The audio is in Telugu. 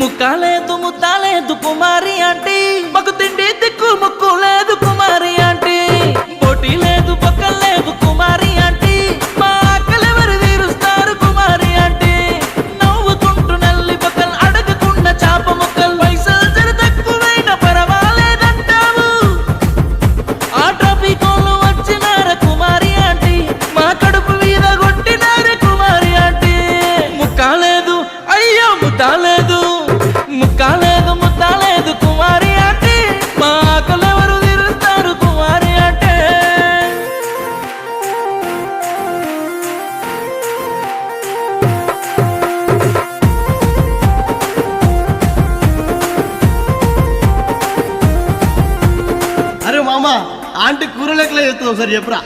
ముక్కాలేదు ముద్దాలేదు కుమారి ఆంటీ మాకు తిండి దిక్కు ముక్కు లేదు కుమారి ఆంటీ పోటీ లేదు పక్కలేదు కుమారి ఆంటీ మా ఆకలెవరు తీరుస్తారు కుమారి ఆంటీ నవ్వుకుంటూ నల్లి పక్కలు అడగకుండా చాప ముక్కలు పైసలు జర తక్కువైనా పర్వాలేదంటావు ఆ ట్రాఫికోళ్ళు వచ్చినార కుమారి ఆంటీ మా కడుపు మీద కొట్టినారు కుమారి ఆంటీ ముక్కాలేదు అయ్యో ముద్దాలేదు ముక్కాలేదు ముద్దాలేదు కుమారి ఆంటీ మా ఆకలెవరు తీరుస్తారు కుమారి ఆంటీ అరే మామ ఆంటీ కూర లెక్కలే చెప్తున్నావు ఒకసారి చెప్పురా.